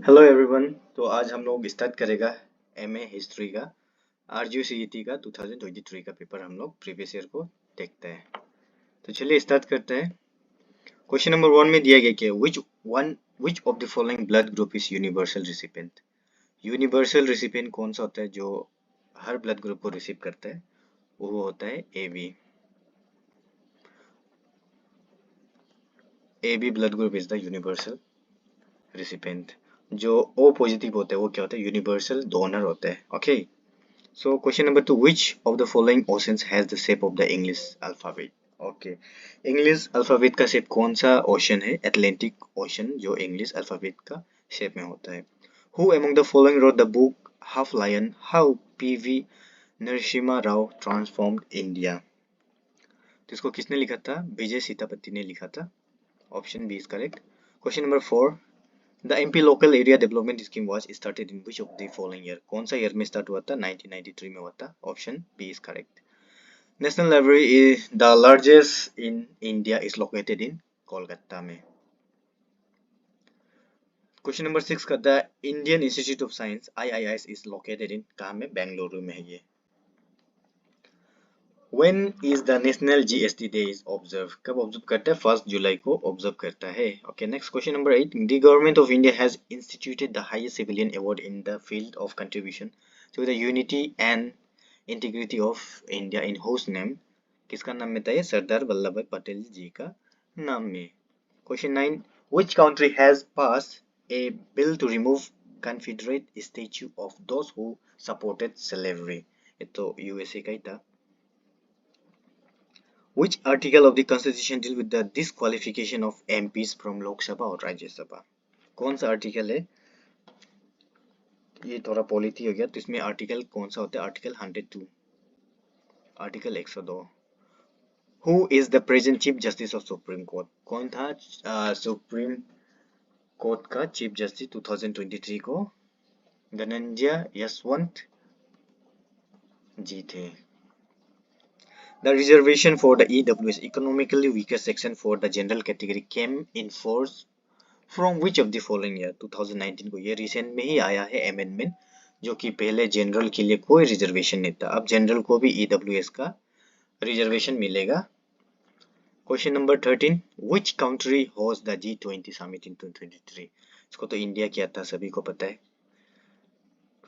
Hello everyone. तो आज हम लोग स्टार्ट करेगा एमए हिस्ट्री का आरजीसीईटी का 2023 का पेपर। हम लोग प्रीवियस ईयर को देखते हैं। तो चलिए स्टार्ट करते हैं। क्वेश्चन नंबर 1 में दिया गया कि which of the following blood group is universal recipient. Universal recipient कौन सा होता है जो हर ब्लड ग्रुप को रिसीव करता है? वो होता है A B blood group is the universal recipient. जो ओ पॉजिटिव होता है वो क्या होता है? यूनिवर्सल डोनर होता है। Okay. So question number 2, which of the following oceans has the shape of the English alphabet? Okay, English alphabet का shape कौन सा ocean है? Atlantic Ocean जो English alphabet का shape में होता है। Who among the following wrote the book Half Lion? How P.V. Narasimha Rao transformed India? तो इसको किसने लिखा था? विजय सीतापति ने लिखा था। Option B is correct. Question number 4, the MP local area development scheme was started in which of the following year? कौन सा ईयर में स्टार्ट हुआ था? 1993 में हुआ था। Option B is correct. National library is the largest in India is located in Kolkata में। Question number 6 का the Indian institute of science IIS is located in कहाँ में? बेंगलुरु में है ये। When is the National GST Day is observed? कब observe करता है? 1 जुलाई को ऑब्जर्व करता है। Okay, next question number 8, the government of India has instituted the highest civilian award in the field of contribution to the unity and integrity of India in whose name? किसका नाम में था ये? सरदार वल्लभ भाई पटेल जी का नाम में। Question 9, which country has passed a bill to remove Confederate statue of those who supported slavery? ये तो यूएसए का ही था। Which article of the Constitution deal with the disqualification of MPs from Lok Sabha और राज्य सभा? कौन सा article है? ये थोड़ा पॉलिटी हो गया, तो इसमें आर्टिकल कौन सा होता है? Article 102, article 102। Who is the present Chief Justice of Supreme Court? कौन था सुप्रीम कोर्ट का चीफ जस्टिस 2023 को? धनंजय यशवंत जी थे। The reservation for the EWS economically weaker section for the general category came in force from which of the following year? 2019 को। ये recent में ही आया है अमेंडमेंट, जो कि पहले जनरल के लिए कोई रिजर्वेशन नहीं था, अब जनरल को भी EWS का रिजर्वेशन मिलेगा। Question number 13, which country hosts the G20 summit in 2023? इसको तो इंडिया किया था, सभी को पता है।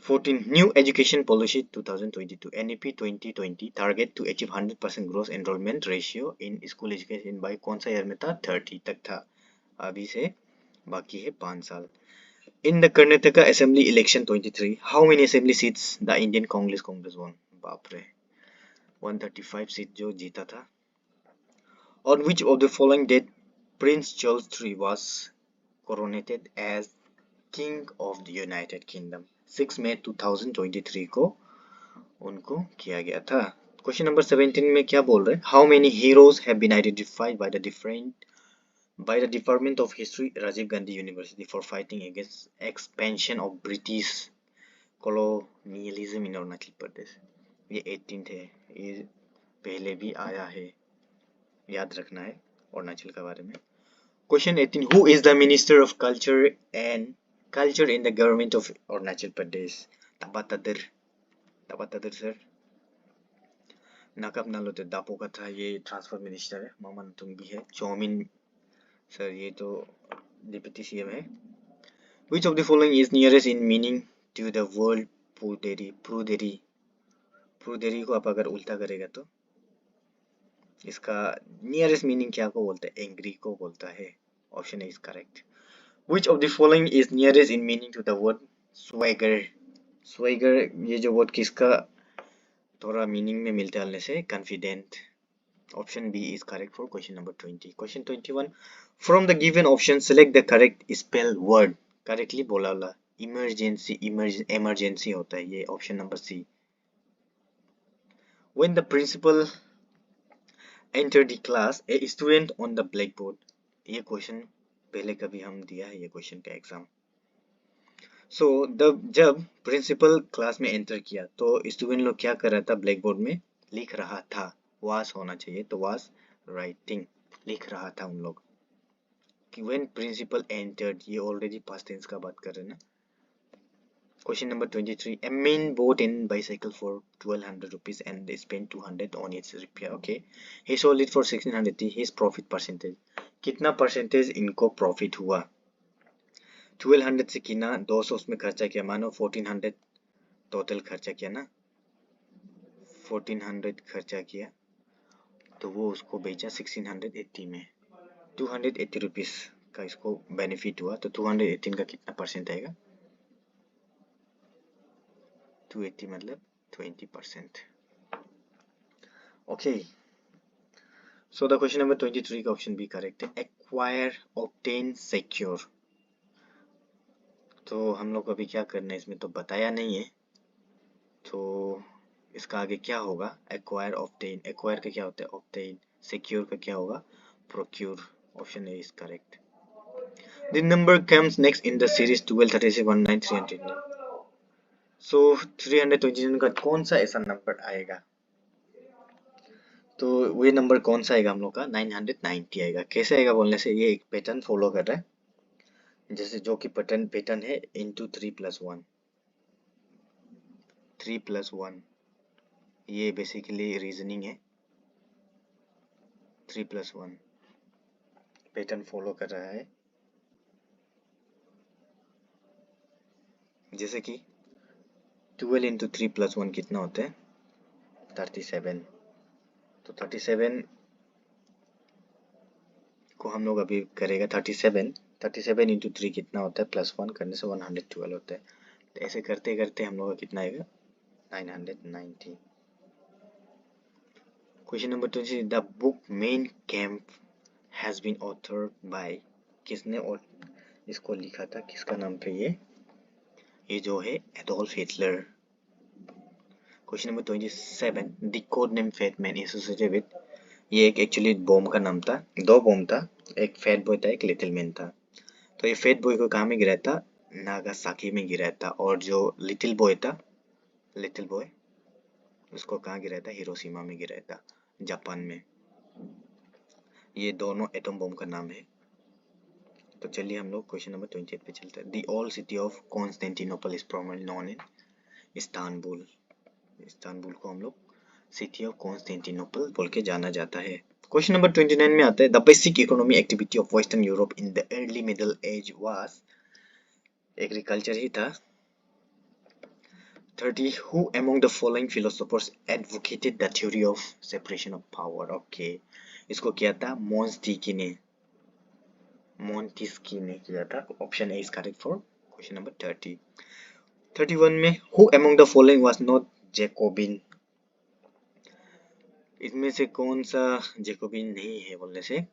14, New Education Policy 2022 NEP 2020 target to achieve 100% gross enrollment ratio in school education by कौन सा ईयर में था? 30 तक था, अभी से बाकी है 5 साल। In the Karnataka Assembly Election 23, how many assembly seats the Indian Congress won? बाप रे, 135 सीट जो जीता था। On which of the following date Prince Charles III was coronated as King of the United Kingdom? 6 मई 2023 को उनको किया गया था। क्वेश्चन नंबर 17 में क्या बोल रहे हैं? How many heroes have been identified by the Department of History Rajiv Gandhi University for fighting against expansion of British colonialism in Arunachal Pradesh? ये 18 थे, ये पहले भी आया है, याद रखना है अरुणाचल के बारे में। Question 18, who is the Minister of Culture in the government of Arunachal Pradesh? Tabatadir sir. नाकप नालोते दापो का था, ये ट्रांसपोर्ट मिनिस्टर है। मामन तुंग भी है। चौमिन सर ये तो डिप्टी सीएम है। Which of the following is nearest in meaning to the word pruderi? प्रूदेरी को आप अगर उल्टा करेगा तो इसका नियरेस्ट मीनिंग क्या को बोलता है? एंग्री को बोलता है। Option A is correct. Which of the following is nearest in meaning to the word swagger? swagger ये जो वर्ड किसका थोड़ा मीनिंग में मिलते हलने से? Confident. Option B is correct for question number 20। Question 21, from the given option select the correct spell word. Correctly बोला वाला इमरजेंसी, इमरजेंसी होता है ये, option number C. When the principal entered the class, a student on the blackboard. ये question पहले कभी हम दिया है ये क्वेश्चन का एग्जाम। सो जब प्रिंसिपल क्लास में एंटर किया तो स्टूडेंट लोग क्या कर रहा था? ब्लैक बोर्ड में लिख रहा था। वास होना चाहिए, तो वास राइटिंग, लिख रहा था उन लोग। when principal entered, ये already past tense का बात कर रहे हैं ना. Question number 23. A man bought a bicycle for 1200 rupees and they spent 200 on its repair. Okay. He sold it for 1600. His profit percentage. कितना percentage इनको profit हुआ? 1200 से किना 200 उसमें खर्चा किया, मानो 1400 टोटल खर्चा किया ना, 1400 खर्चा किया तो वो उसको बेचा 1680 में. 280 रुपीस का इसको बेनिफिट हुआ तो 218 का कितना परसेंट आएगा? 280 मतलब 20%. Okay. So the question number 23 का ऑप्शन बी करेक्ट है. Acquire, obtain, secure. तो हम लोग को अभी क्या करना है, इसमें तो बताया नहीं है, तो इसका आगे क्या होगा? Acquire, obtain. Acquire का क्या होता है? Obtain. Secure का क्या होगा? Procure. Option A is correct. The number comes next in the series 12, 36, 19, 300. So 329 का कौन सा ऐसा नंबर आएगा? तो वो नंबर कौन सा आएगा हम लोग का? 990 आएगा. कैसे आएगा बोलने से, ये एक पैटर्न फॉलो कर रहा है, जैसे जो कि पैटर्न है into 3 plus 1, 3 plus 1, ये बेसिकली रीजनिंग है. 3 plus 1 पैटर्न फॉलो कर रहा है, जैसे कि 12 into 3 plus 1 कितना होता है? 37. तो 37 को हम लोग अभी करेगा 37 into 3 कितना होता है? प्लस 1 करने से 112 होता है. तो ऐसे करते करते हम लोग का कितना आएगा? 990. Question number 20. The book Mein Kampf has been authored by. किसने और इसको लिखा था? किसका नाम पे ये जो है Adolf Hitler. Question number 27. The code name fat man associated with. ये एक एक्चुअली बॉम्ब का नाम था, दो बॉम्ब था, एक फैट बॉय था, एक लिटिल मैन था. तो ये फैट बॉय को कहाँ में गिराया था? नागासाकी में गिराया था. और जो लिटिल बॉय उसको कहाँ गिराया था? हिरोशिमा में गिराया था, जापान में. ये दोनों एटम बॉम्ब का नाम है. तो चलिए हम लोग क्वेश्चन नंबर 28 पे चलते हैं. The old city of Constantinople is probably known in Istanbul. Istanbul को हम लोग सिटी ऑफ कॉन्स्टेंटिनोपल बोल के जाना जाता है. क्वेश्चन नंबर 29 में आता है. The basic economy activity of western Europe in the early middle age was. Agriculture ही था. 30. Who among the following philosophers advocated the theory of separation of power? Okay. इसको किया था मोंटेस्क्यू ने किया था. Option A is correct for question number 30. 31 में who among the following was not Jacobin? इसमें से कौन सा जैकोबिन नहीं है बोलने से,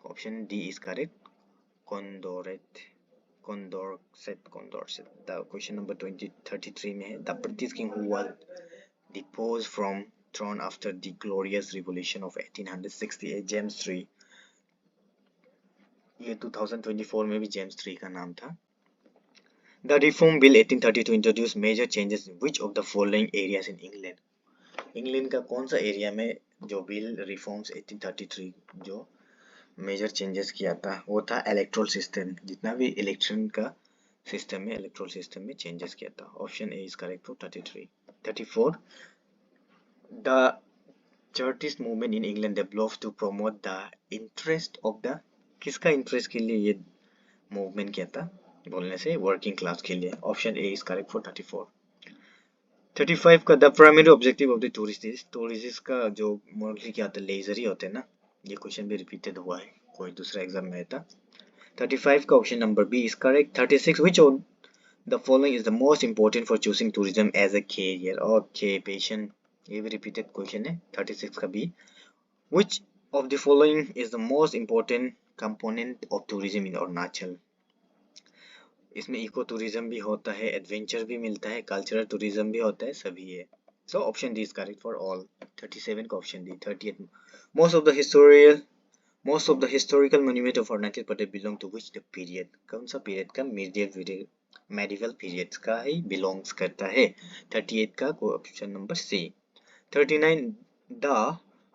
option D is correct. Condorcet. The question number 33 में है. The British king who was deposed from throne after the glorious revolution of 1868, James III. ये 2024 में भी जेम्स III का नाम था. The Reform Bill 1832 introduced major changes in which of the following areas in England? England का कौन सा area में जो बिल रिफॉर्म्स 1833 जो मेजर चेंजेस किया था वो था इलेक्ट्रल सिस्टम. जितना भी इलेक्शन का सिस्टम में, इलेक्ट्रल सिस्टम में चेंजेस किया था. Option A is correct for 33. 34. The chartist movement in England developed to promote the interest of the. किसका इंटरेस्ट के लिए ये मूवमेंट किया था बोलने से, वर्किंग क्लास के लिए. Option A is correct for 34. 35 का. The primary objective of the tourist का जो मोस्टली क्या होता है? लेजर ही होते हैं ना. ये क्वेश्चन भी रिपीटेड हुआ है, कोई दूसरा एग्जाम में था. 35 का option number B is correct. 36. Which of the following is the most important for choosing tourism as a career? Okay, patient. ये भी रिपीटेड क्वेश्चन है. 36 का B. Which of the following is the most important component of tourism in Arunachal? इसमें eco tourism भी होता है, adventure भी मिलता है, कल्चरल टूरिज्म भी होता है, सभी है. So option D is correct for all. 37 का option D. 38. Most of the historical monument of Arunachal Pradesh belong to which the period? कौन सा पीरियड का? मेडिवल पीरियड्स का ही बिलोंग्स करता है. 38 का option number C. 39. The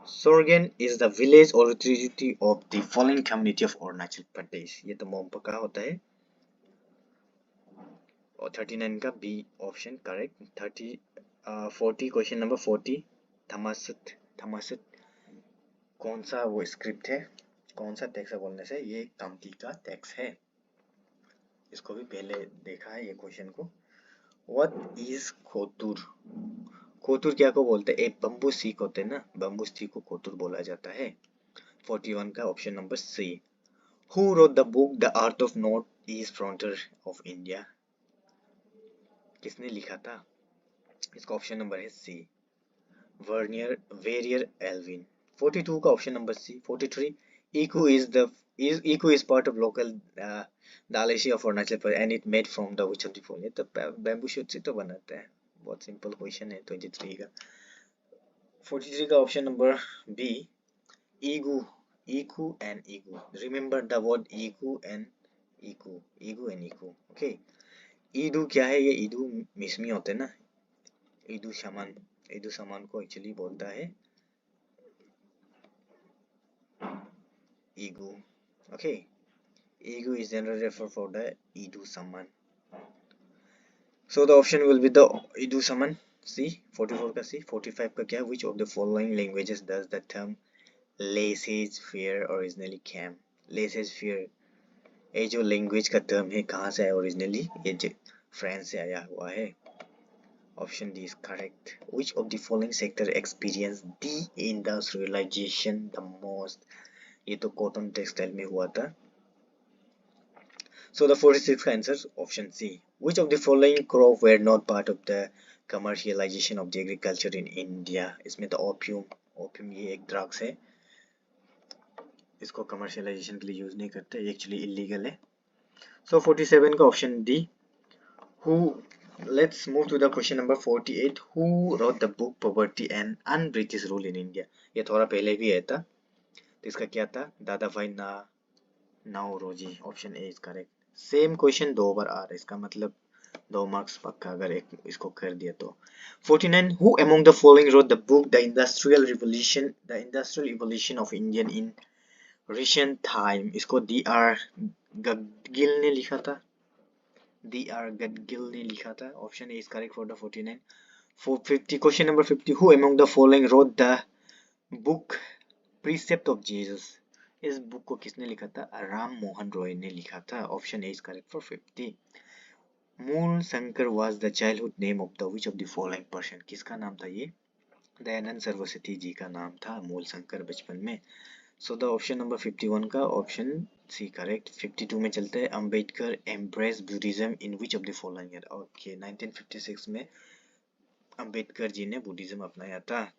Sorgan is the village or authority of the following community of Arunachal Pradesh. ये तो मोमपा का होता है. और 39 का B option correct. 40 question number 40 थमासत थमासत कौन सा वो स्क्रिप्ट है, कौन सा टेक्स्ट है बोलने से ये कामती का टेक्स्ट है. इसको भी पहले देखा है ये क्वेश्चन को. What is खोतुर. खोतुर क्या को बोलते हैं, एक बम्बू सीक होते हैं ना, बम्बू सीक को खोतुर बोला जाता है. 41 का option number C. Who wrote the book the art of north east frontier of India. किसने लिखा था, इसका ऑप्शन नंबर है सी. Vernier barrier Elwin. 42 का ऑप्शन नंबर सी. 43 इको इज द इको is part of local delicacy of Arunachal Pradesh and it made from the which of the following. तो bamboo shoot से तो बनाते हैं. बहुत सिंपल क्वेश्चन है. 23 का 43 का option number B. Igu Iku and Igu. Remember the word Igu and Iku. Igu and ईकू. ओके. ईदू क्या है, ये ईदू मिसमी होते हैं ना, ईदू शमन. ईदू शमन को एक्चुअली बोलता है Igu. Okay. Igu is generally refer for the Idu shaman. So the option will be the Idu shaman C. 44 का सी. 45 का क्या है, which of the following languages does the term laissez faire originally came. Laissez faire ये जो language का term है कहाँ से है ओरिजिनली, ये फ्रांस से आया हुआ है. Option D is correct. Which of the following sector experienced deindustrialization the most? ये तो कॉटन टेक्सटाइल में हुआ था. So the 46 का answer option C. Which of the following crop were not part of the commercialization of the agriculture in India? इसमें तो opium ये एक ड्रग्स है, इसको कमर्शियलाइजेशन के लिए यूज नहीं करते, ये एक्चुअली इलीगल है. So 47 का option D. Who Let's move to the question number 48. Who wrote the book Poverty and Un-British Rule in India? ये थोड़ा पहले भी आया था. तो इसका क्या था, Dadabhai Naoroji. Option A is correct. Same question दो बार आ रहा है, इसका मतलब 2 मार्क्स पक्का अगर एक इसको कर दिया तो. 49. Who among the following wrote the book The Industrial Evolution of Indian in Recent Time? इसको D.R. गडगिल ने लिखा था. D.R. Gadgil ने लिखा था. Option A is correct for the 49. 50 question number 50. Who among the following wrote the book Precept of Jesus? इस book को किसने लिखा था, राम मोहन रॉय ने लिखा था. Option A is correct for 50. मूल Shankar was the childhood name of the which of the following person? किसका नाम था ये, दयानंद सरस्वती जी का नाम था मूल शंकर बचपन में. सो द ऑप्शन नंबर 51 का ऑप्शन सी करेक्ट. 52 में चलते हैं. Ambedkar embrace Buddhism in which of the following year. Okay. 1956 में अंबेडकर जी ने बुद्धिज्म अपनाया था.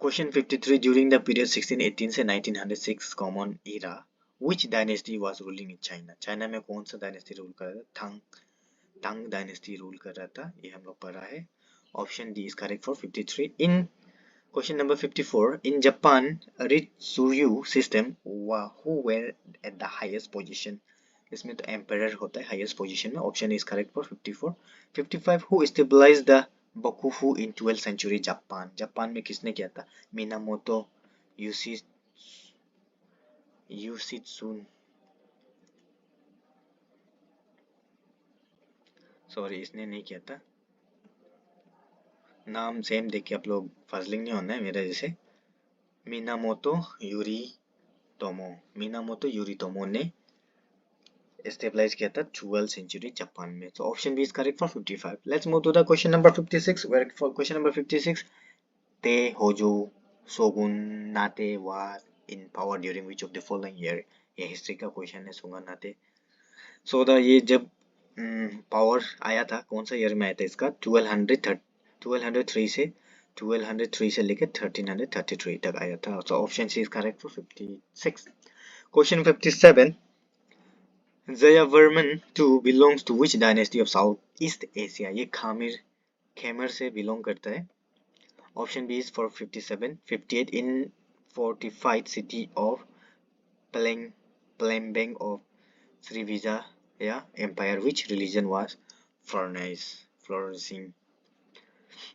क्वेश्चन 53. ड्यूरिंग द पीरियड 1618 से 1906 common era which dynasty was ruling in China. China में कौन सा डायनेस्टी रूल कर रहा था, तंग डायनेस्टी रूल कर रहा था, ये हम लोग पढ़ा है. Option D is correct for 53. In Question number 54. In Japan, Ritsuryu system, who were at the highest position? इसमें तो emperor होता है highest position में. Option is correct for 54. 55. Who stabilized the Bakufu in 12th century Japan? Japan में किसने किया था, मिनामोतो यूसित्सुन. Sorry इसने नहीं किया था. नाम सेम देख के आप लोग फजलिंग नहीं होना है मेरा जैसे. मिनामोतो यूरितोमो ने स्टेबलाइज किया था 12th सेंचुरी जापान में. तो option B is correct for 55. Let's move to the question number 56. Where for question number 56. The Hojo shogunate was in power during which of the following year. ये history का question है. Shogunate so the ये जब power आया था कौन सा year में आया था इसका, 1203 से लेकर 1333 तक आया था. तो option C is correct for 56. क्वेश्चन 57. Jayavarman II belongs to which dynasty of Southeast Asia? ये खेमर से बिलोंग करता है. Option B is for 57. 58. In fortified city of Palembang of Srivijaya Empire, which religion was flourishing?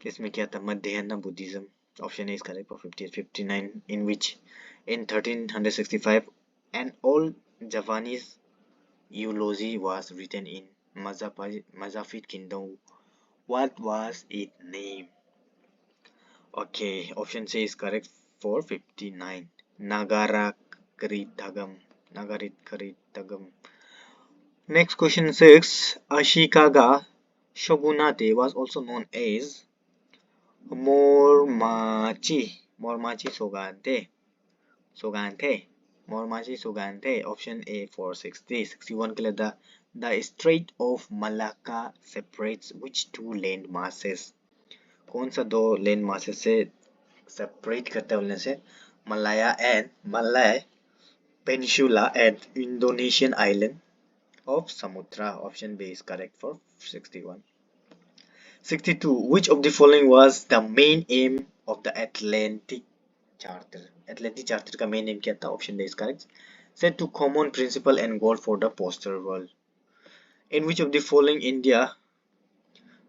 इसमें क्या था, मध्यना Buddhism. Option A is correct for 58. 59, in which in 1365 an old Javanese eulogy was written in Mazafid kingdom. What was its name? Okay, option C is correct for 59. Nagarakritagam. Nagaritkaritagam. Next question 6. Ashikaga shogunate was also known as Mormachi. Mormachi Sogante. Sogante. Mormachi Sogante. Option A for 60. 61 के लिए the Strait of Malacca separates which two land masses? कौन सा दो land masses से separate करता है बोलने से Malay Peninsula and Indonesian island of Samudra. Option B is correct for 61. 62. Which of the following was the main aim of the Atlantic Charter? Atlantic Charter का main aim क्या था? Option D is correct. Set to common principle and goal for the poster world. In which of the following India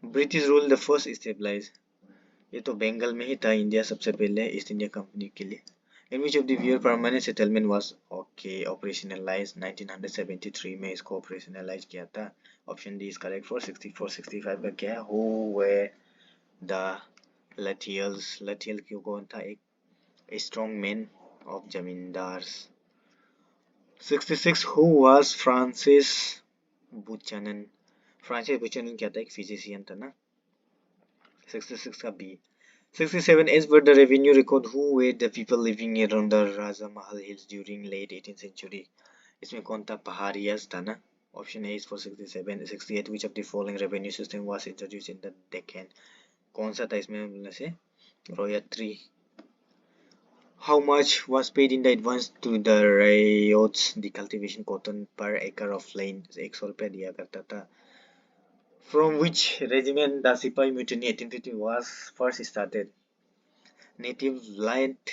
British rule the first stabilized? ये तो बंगाल में ही था India सबसे पहले east India company के लिए. In which of the year permanent settlement was operationalized? 1973 में इसको operationalize किया था. Option D is correct for 64. 65 का क्या है? Who were the Lathiels? Lathiel क्यों कौन था? एक strong man of zamindars. 66. Who was Francis Buchanan? Francis Buchanan क्या था? एक फिजिशियन था ना. 66 का B. 67. As per the revenue record, who were the people living around the Raja Mahal Hills during late 18th century? इसमें कौन था? पहाड़ियास था ना. Option A is for 67. 68. Which of the following revenue system was introduced in the Deccan? कौन सा था इसमें बोलने से? Royalty. How much was paid in the advance to the ryots? The cultivation cotton per acre of land 100 रुपया दिया करता था. From which regiment the Sipahi Mutiny 1850 was first started? Native Light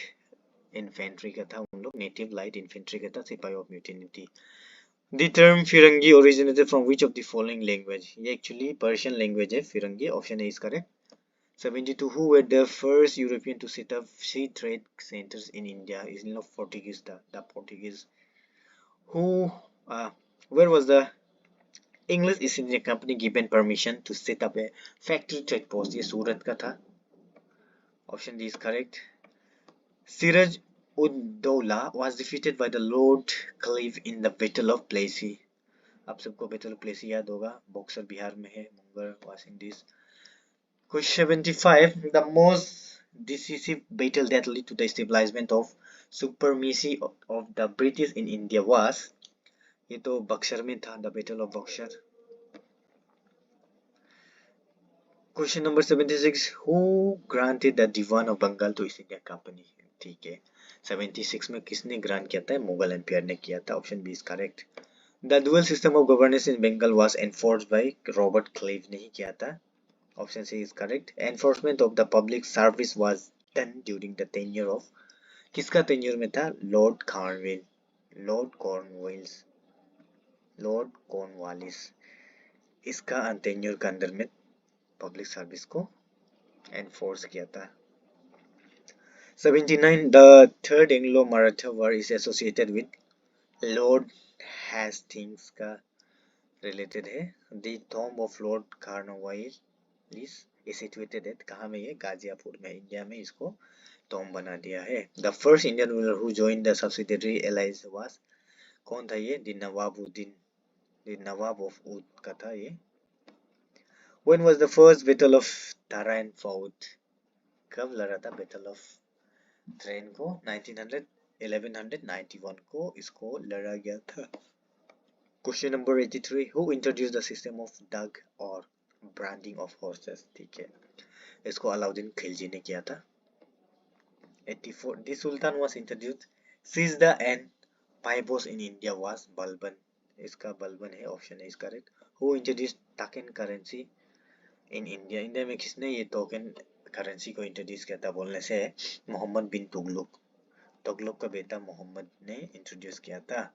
Infantry का था उन लोग. Native Light Infantry का था. सिपाही of Mutiny थी. The term Firangi originated from which of the following language? ये actually Persian language है Firangi. Option A is correct. 72. Who were the first European to set up sea trade centers in India? Is in Portuguese the Portuguese. Who where was the English East India Company given permission to set up a factory trade post? ये सूरत का था. Option D is correct. Siraj ud-Dowlah was defeated by the Lord Clive in the Battle of Plassey. आप सबको Battle of Plassey याद होगा. Boxer Bihar में है. Munger was in this. Question 75. The most decisive battle that led to the establishment of supremacy of the British in India was? ये तो बक्सर में था. The Battle of Buxar. Question number 76. Who granted the Diwan of Bengal to East India Company? ठीक है. 76 में किसने grant किया था? मुगल एम्पायर ने किया था. Option B is correct. The dual system of governance in Bengal was enforced by Robert Clive ने ही किया था. Option C is correct. Enforcement of the public service was done during the tenure of. किसका tenure में था? Lord Cornwell. Lord Cornwallis इसका tenure के अंदर में पब्लिक सर्विस को एनफोर्स किया था. 79. The Third Anglo-Maratha War is associated with Lord Hastings का related है. The tomb of Lord Cornwallis is situated at कहाँ में है? गाजियापुर में. इंडिया में इसको tomb बना दिया है. The first Indian ruler who joined the subsidiary alliance was कौन था ये? The Nawab of Oud का था ये. When was the first battle of Dharain fought? कब लड़ा था Battle of ट्रेन को? 1191 को इसको लड़ा गया था. Question number 83. Who introduced the system of dug or branding of horses? ठीक है, इसको अलाउद्दीन खिलजी ने किया था. 84. The Sultan was introduced Sizda and Paibos in India was Balban. इसका बलबन है. ऑप्शन है is correct. Who introduced token currency in India? India में किसने ये टोकन करेंसी को इंट्रोड्यूस किया था बोलने से मोहम्मद बिन तुगलक का बेटा मोहम्मद ने इंट्रोड्यूस किया था.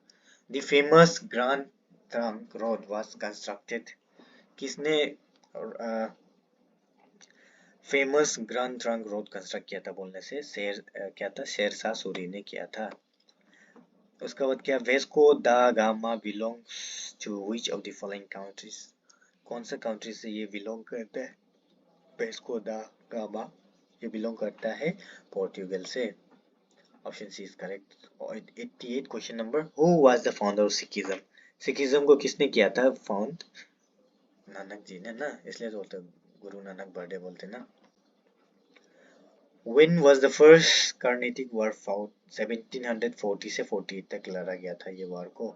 The famous Grand Trunk Road was constructed. किसने famous Grand Trunk Road construct किया था बोलने से क्या था, शेरशाह सूरी ने किया था। उसका बाद क्या, Vasco da Gama belongs to which of the following countries, कौन सा कंट्री से ये बिलोंग करता है। वेस्को दा गामा ये बिलोंग करता है पोर्टुगल से। Option C is correct. 88 question number, who was the founder of Sikhism, Sikhism को किसने किया था फाउंड, नानक जी ने ना, इसलिए तो बोलते गुरु नानक बर्थडे बोलते ना। When was the first Carnatic War fought? 1740 से 48 तक लड़ा गया था ये वार को।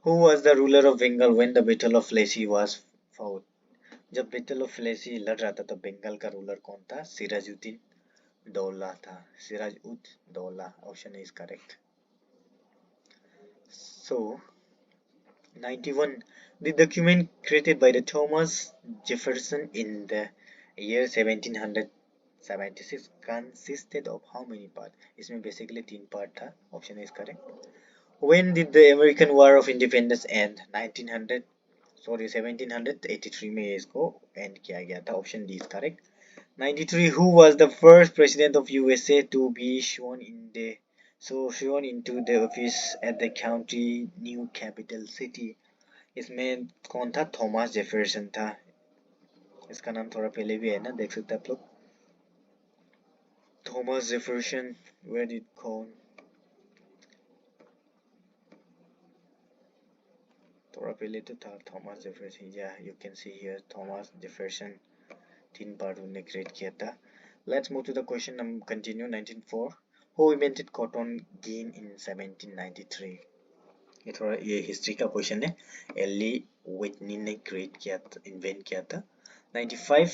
Who was the ruler of Bengal when the Battle of Plassey was fought? जब Battle of Plassey लड़ रहा था तो बंगाल का रूलर कौन था, सिराजुद्दीन दौला था, Siraj ud Daula. Option is correct. So 91, the document created by the Thomas Jefferson in the year 1776 consisted of how many parts? इसमें बेसिकली 3 पार्ट था। Option is correct. When did the American War of Independence end? 1783 में इसको and किया गया था। Option D is correct. 93, who was the first president of USA to be sworn into the office at the country new capital city? इसमें कौन था, Thomas Jefferson था। इसका नाम थोड़ा पहले भी है ना, देख सकते आप लोग। थॉमस जेफरसन, वेयर डिड कौन, थोड़ा पहले तो था थॉमस जेफरसन। या you can see here Thomas Jefferson, 3 part उन्होंने क्रिएट किया था। Let's move to the question number continue. 194, who invented cotton gin in 1793? ये थोड़ा ये हिस्ट्री का क्वेश्चन है। एली व्हिटनी ने क्रिएट किया था, इन्वेंट किया था। 95,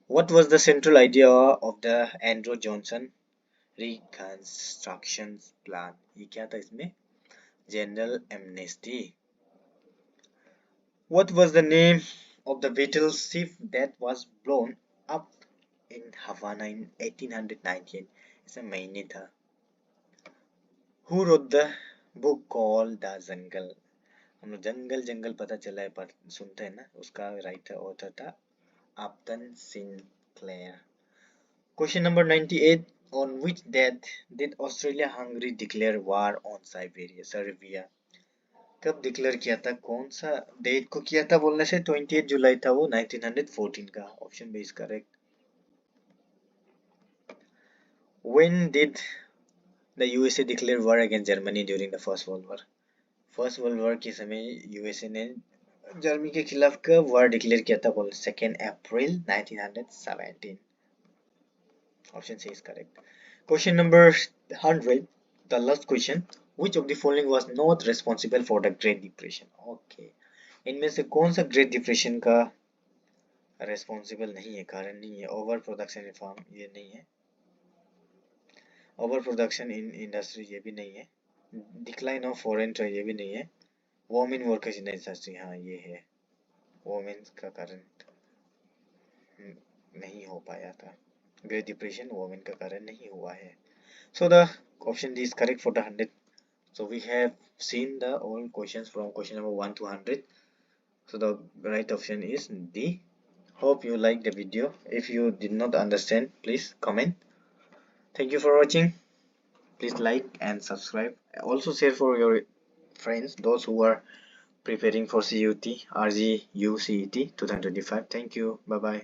what was the central idea of the Andrew Johnson reconstruction plan? ये क्या था इसमें, general amnesty. What was the name of the battleship that was blown up in Havana in 1819? इसमें महीने था। Who wrote the book called The Jungle? हम लोग जंगल जंगल पता चला है पर सुनते हैं ना, उसका राइटर ऑथर था अपटन Sinclair. Question number 98, on which date did Austria-Hungary declare war on Serbia? कब डिक्लेयर किया था, कौन सा डेट को किया था बोलने से 28 जुलाई था वो 1914 का। Option B is correct. When did the USA declare war against Germany during the First World War? First world war के समय यूएसए ने जर्मनी के खिलाफ कब वार डिक्लेयर किया था बोल, 2 April 1917। Option C is correct. Question number 100, the last question, which of the following was not responsible for the Great Depression? Okay, इनमें से कौन सा ग्रेट डिप्रेशन का रेस्पॉन्सिबल नहीं है, कारण नहीं है। ओवर प्रोडक्शन फार्म ये नहीं है, ओवर प्रोडक्शन इन इंडस्ट्री ये भी नहीं है, डिक्लाइन ऑफ फॉरेन ट्रेड ये भी नहीं है, वोमेन वर्कर्स इन इंडस्ट्री हाँ ये है, वोमेन का कारण नहीं हो पाया था। ग्रेट डिप्रेशन वोमेन का कारण नहीं हुआ है। सो the option D is correct for the 100. So we have seen the all questions from question number 1 to 100. So the right option is D. Hope you like the video. If you did not understand, please comment. Thank you for watching. Please like and subscribe. Also share for your friends, those who are preparing for CUT, RGU CET 2025. Thank you. Bye bye.